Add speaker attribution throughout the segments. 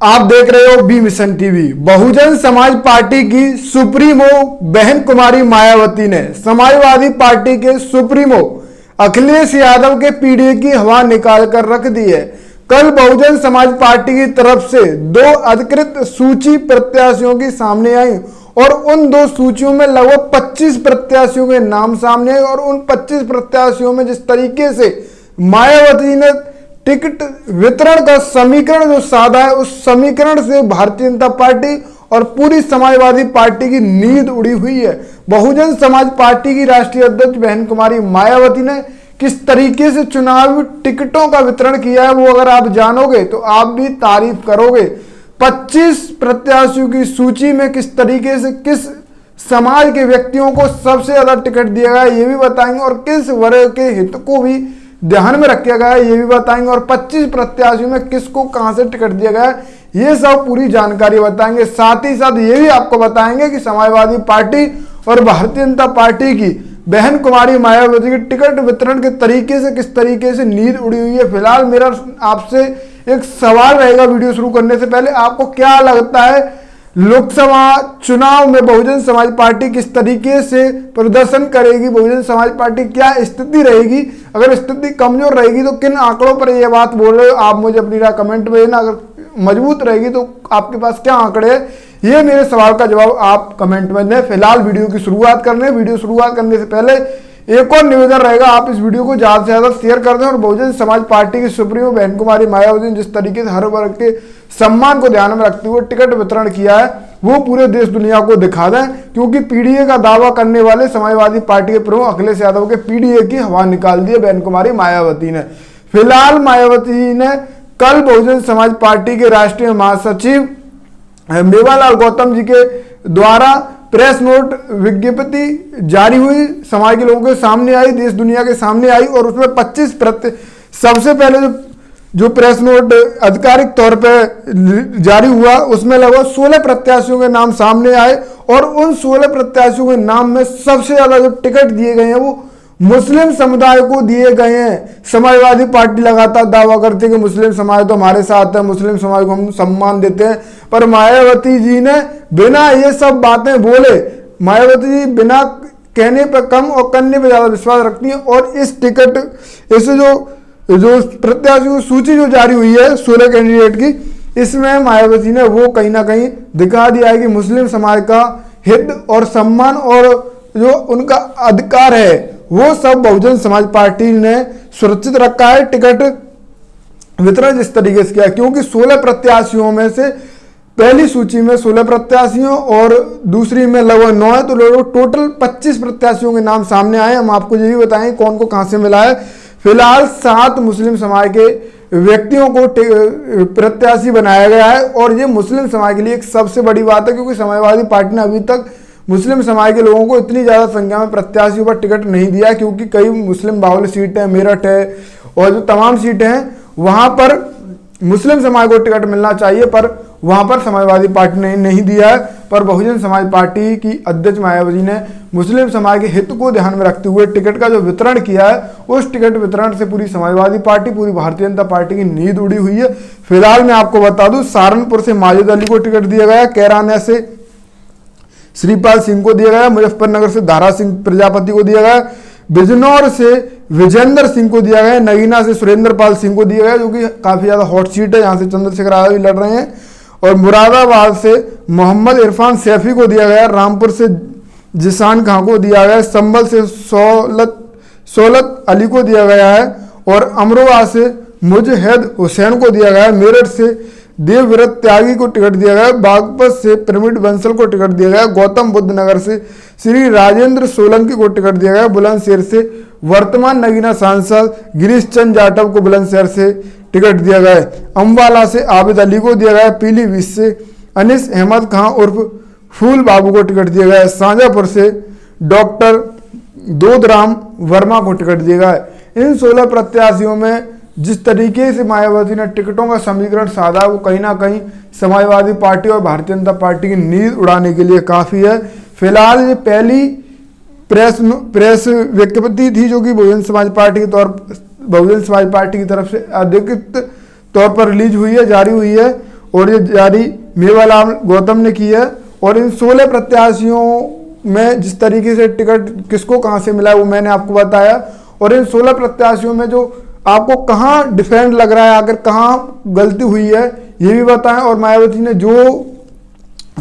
Speaker 1: आप देख रहे हो B mission TV. Bahujan Samaj party की सुप्रीमो बहन कुमारी मायावती ने समाजवादी पार्टी के सुप्रीमो अखिलेश यादव के पीडीए की हवा निकाल कर रख दी है। कल बहुजन समाज पार्टी की तरफ से 2 अधिकृत सूची प्रत्याशियों की सामने आई और उन 2 सूचियों में लगभग 25 प्रत्याशियों के नाम सामने आए और उन 25 प्रत्याशियों में जिस तरीके से मायावती ने टिकट वितरण का समीकरण जो साधा है, उस समीकरण से भारतीय जनता पार्टी और पूरी समाजवादी पार्टी की नींद उड़ी हुई है। बहुजन समाज पार्टी की राष्ट्रीय अध्यक्ष बहन कुमारी मायावती ने किस तरीके से चुनावी टिकटों का वितरण किया है, वो अगर आप जानोगे तो आप भी तारीफ करोगे। 25 प्रत्याशियों की सूची में किस तरीके से किस समाज के व्यक्तियों को सबसे ज्यादा टिकट दिया गया ये भी बताएंगे और किस वर्ग के हित को भी ध्यान में रखा गया है ये भी बताएंगे और 25 प्रत्याशियों में किसको कहां से टिकट दिया गया है ये सब पूरी जानकारी बताएंगे। साथ ही साथ ये भी आपको बताएंगे कि समाजवादी पार्टी और भारतीय जनता पार्टी की बहन कुमारी मायावती की टिकट वितरण के तरीके से किस तरीके से नींद उड़ी हुई है। फिलहाल मेरा आपसे एक सवाल रहेगा वीडियो शुरू करने से पहले, आपको क्या लगता है लोकसभा चुनाव में बहुजन समाज पार्टी किस तरीके से प्रदर्शन करेगी? बहुजन समाज पार्टी क्या स्थिति रहेगी? अगर स्थिति कमजोर रहेगी तो किन आंकड़ों पर यह बात बोल रहे हो आप मुझे अपनी राय कमेंट में देना। अगर मजबूत रहेगी तो आपके पास क्या आंकड़े हैं ये मेरे सवाल का जवाब आप कमेंट में दें। फिलहाल वीडियो की शुरुआत करने वीडियो शुरुआत करने से पहले एक और निवेदन रहेगा, आप इस वीडियो को ज्यादा से ज्यादा शेयर कर दें और बहुजन समाज पार्टी की सुप्रीमो बहन कुमारी मायावती ने जिस तरीके से हर वर्ग के सम्मान को ध्यान में रखते हुए टिकट वितरण किया है वो पूरे देश दुनिया को दिखा दें, क्योंकि पीडीए का दावा करने वाले समाजवादी पार्टी के प्रमुख अखिलेश यादव के पीडीए की हवा निकाल दी है बहन कुमारी मायावती ने। फिलहाल मायावती ने कल बहुजन समाज पार्टी के राष्ट्रीय महासचिव मेवालाल गौतम जी के द्वारा प्रेस नोट विज्ञप्ति जारी हुई, समाज के लोगों के सामने आई, देश दुनिया के सामने आई और उसमें 25 सबसे पहले जो प्रेस नोट आधिकारिक तौर पर जारी हुआ उसमें लगभग 16 प्रत्याशियों के नाम सामने आए और उन 16 प्रत्याशियों के नाम में सबसे ज्यादा जो टिकट दिए गए हैं वो मुस्लिम समुदाय को दिए गए हैं। समाजवादी पार्टी लगातार दावा करती है कि मुस्लिम समाज तो हमारे साथ है, मुस्लिम समाज को हम सम्मान देते हैं, पर मायावती जी ने बिना ये सब बातें बोले, मायावती जी बिना कहने पर कम और करने पर ज्यादा विश्वास रखती है और इस टिकट इस जो प्रत्याशियों की सूची जो जारी हुई है 16 कैंडिडेट की, इसमें मायावती ने वो कहीं ना कहीं दिखा दिया है कि मुस्लिम समाज का हित और सम्मान और जो उनका अधिकार है वो सब बहुजन समाज पार्टी ने सुरक्षित रखा है। टिकट वितरण जिस तरीके से किया, क्योंकि 16 प्रत्याशियों में से पहली सूची में 16 प्रत्याशियों और दूसरी में लगभग 9 है, तो लगभग टोटल 25 प्रत्याशियों के नाम सामने आए। हम आपको ये भी बताएं कौन को कहां से मिला है। फिलहाल 7 मुस्लिम समाज के व्यक्तियों को प्रत्याशी बनाया गया है और ये मुस्लिम समाज के लिए एक सबसे बड़ी बात है, क्योंकि समाजवादी पार्टी ने अभी तक मुस्लिम समाज के लोगों को इतनी ज्यादा संख्या में प्रत्याशियों पर टिकट नहीं दिया, क्योंकि कई मुस्लिम बाहुल्य सीटें मेरठ है और जो तमाम सीटें हैं वहां पर मुस्लिम समाज को टिकट मिलना चाहिए, पर वहां पर समाजवादी पार्टी ने नहीं दिया है। पर बहुजन समाज पार्टी की अध्यक्ष मायावती ने मुस्लिम समाज के हित को ध्यान में रखते हुए टिकट का जो वितरण किया है उस टिकट वितरण से पूरी समाजवादी पार्टी पूरी भारतीय जनता पार्टी की नींद उड़ी हुई है। फिलहाल मैं आपको बता दूं, सहारनपुर से माजिद अली को टिकट दिया गया, कैराना से श्रीपाल सिंह को दिया गया, मुजफ्फरनगर से दारा सिंह प्रजापति को दिया गया, बिजनौर से विजेंद्र सिंह को दिया गया, नगीना से सुरेंद्र पाल सिंह को दिया गया जो कि काफी ज्यादा हॉट सीट है, यहाँ से चंद्रशेखर आजाद भी लड़ रहे हैं, और मुरादाबाद से मोहम्मद इरफान सैफी को दिया गया, रामपुर से जिसान खां को दिया गया, संभल से सोलत अली को दिया गया है और अमरोहा से मुजहिद हुसैन को दिया गया, मेरठ से देवव्रत त्यागी को टिकट दिया गया, बागपत से पिरामिड बंसल को टिकट दिया गया, गौतम बुद्ध नगर से श्री राजेंद्र सोलंकी को टिकट दिया गया, बुलंदशहर से वर्तमान नगीना सांसद गिरीश चंद जाटव को बुलंदशहर से टिकट दिया गया, अम्बाला से आबिद अली को दिया गया, पीलीभीत से अनिस अहमद खां उर्फ फूल बाबू को टिकट दिया गया, शाहजहांपुर से डॉक्टर दोदराम वर्मा को टिकट दिया गया। इन 16 प्रत्याशियों में जिस तरीके से मायावती ने टिकटों का समीकरण साधा वो कहीं ना कहीं समाजवादी पार्टी और भारतीय जनता पार्टी की नींद उड़ाने के लिए काफी है। फिलहाल ये पहली प्रेस विज्ञप्ति थी जो कि बहुजन समाज पार्टी की तरफ से अधिकृत तौर पर रिलीज हुई है, जारी हुई है और ये जारी मेवालाल गौतम ने की है। और इन 16 प्रत्याशियों में जिस तरीके से टिकट किसको कहां से मिला है वो मैंने आपको बताया। और इन 16 प्रत्याशियों में जो आपको कहां डिफरेंट लग रहा है, अगर कहां गलती हुई है ये भी बताएं। और मायावती ने जो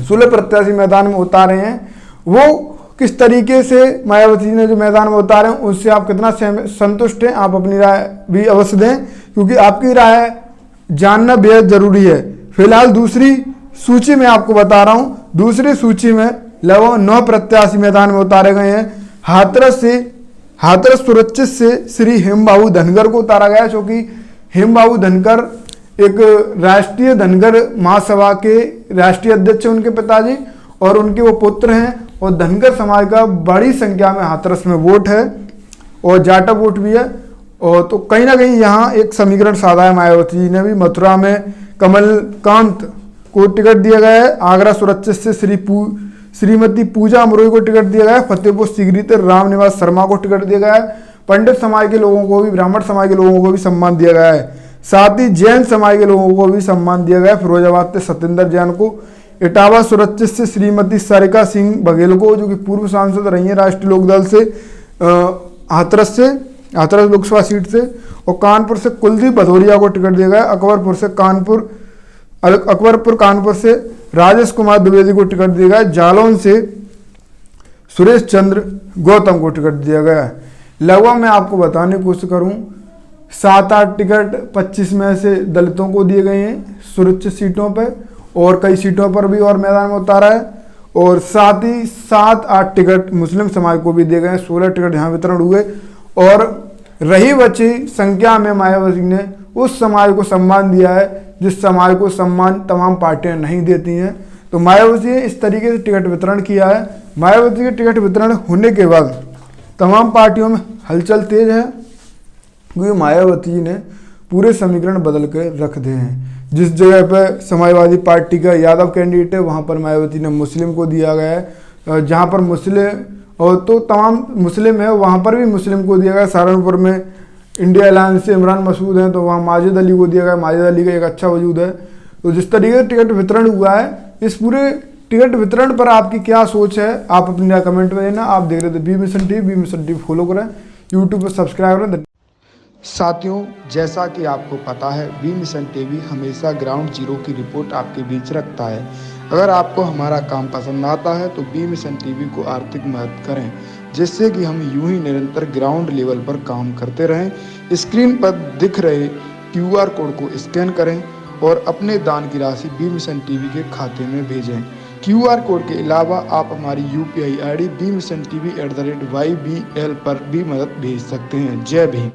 Speaker 1: 16 प्रत्याशी मैदान में उतारे हैं वो किस तरीके से मायावती ने जो मैदान में उतारे हैं उससे आप कितना संतुष्ट हैं, आप अपनी राय भी अवश्य दें, क्योंकि आपकी राय जानना बेहद जरूरी है। फिलहाल दूसरी सूची में आपको बता रहा हूं, दूसरी सूची में लगभग 9 प्रत्याशी मैदान में उतारे गए हैं। हाथरस सुरक्षित से श्री हेमबाबू धनगर को उतारा गया, क्योंकि हेमबाबू धनगर एक राष्ट्रीय धनगर महासभा के राष्ट्रीय अध्यक्ष हैं उनके पिताजी, और उनके वो पुत्र हैं। और धनगर समाज का बड़ी संख्या में हाथरस में वोट है और जाटा वोट भी है। और तो कहीं ना कहीं यहाँ एक समीकरण साधा है मायावती जी ने भी। मथुरा में कमलकांत को टिकट दिया गया है। आगरा सुरक्षित से श्रीमती पूजा अमरोही को टिकट दिया गया है। फतेहपुर सीकरी से रामनिवास शर्मा को टिकट दिया गया है। पंडित समाज के लोगों को भी, ब्राह्मण समाज के लोगों को भी सम्मान दिया गया है। साथ ही जैन समाज के लोगों को भी सम्मान दिया गया है। फिरोजाबाद से सत्येंद्र जैन को, इटावा सुरक्षित से श्रीमती सरिका सिंह बघेल को, जो कि पूर्व सांसद रही है राष्ट्रीय लोकदल से, हाथरस लोकसभा सीट से। और कानपुर से कुलदीप भदौरिया को टिकट दिया गया है। अकबरपुर कानपुर से राजेश कुमार द्विवेदी को टिकट दिया गया है। जालौन से सुरेश चंद्र गौतम को टिकट दिया गया है। लगभग मैं आपको बताने की कोशिश करूं 7-8 टिकट 25 में से दलितों को दिए गए हैं सुरक्षित सीटों पर, और कई सीटों पर भी और मैदान में उतारा है। और साथ ही 7-8 टिकट मुस्लिम समाज को भी दिए गए हैं। 16 टिकट यहाँ वितरण हुए। और रही बची संख्या में मायावती ने उस समाज को सम्मान दिया है जिस समाज को सम्मान तमाम पार्टियां नहीं देती हैं। तो मायावती ने इस तरीके से टिकट वितरण किया है। मायावती के टिकट वितरण होने के बाद तमाम पार्टियों में हलचल तेज है, क्योंकि मायावती जी ने पूरे समीकरण बदल के रख दिए हैं। जिस जगह पर समाजवादी पार्टी का यादव कैंडिडेट है वहाँ पर मायावती ने मुस्लिम को दिया गया है। जहाँ पर मुस्लिम और तो तमाम मुस्लिम है वहाँ पर भी मुस्लिम को दिया गया। सहारनपुर में इंडिया अलायंस से इमरान मसूद हैं तो वहाँ माजिद अली को दिया गया। माजिद अली का एक अच्छा वजूद है। तो जिस तरीके से टिकट वितरण हुआ है, इस पूरे टिकट वितरण पर आपकी क्या सोच है, आप अपनी राय कमेंट में देना। आप देख रहे थे बी मिशन टीवी फॉलो करें, यूट्यूब पर सब्सक्राइब करें।
Speaker 2: साथियों, जैसा कि आपको पता है बी मिशन टीवी हमेशा ग्राउंड जीरो की रिपोर्ट आपके बीच रखता है। अगर आपको हमारा काम पसंद आता है तो बी मिशन टीवी को आर्थिक मदद करें, जिससे कि हम यूं ही निरंतर ग्राउंड लेवल पर काम करते रहें। स्क्रीन पर दिख रहे QR कोड को स्कैन करें और अपने दान की राशि बी मिशन टीवी के खाते में भेजें। QR कोड के अलावा आप हमारी UPI ID bmissiontv@ybl पर भी मदद भेज सकते हैं। जय भीम।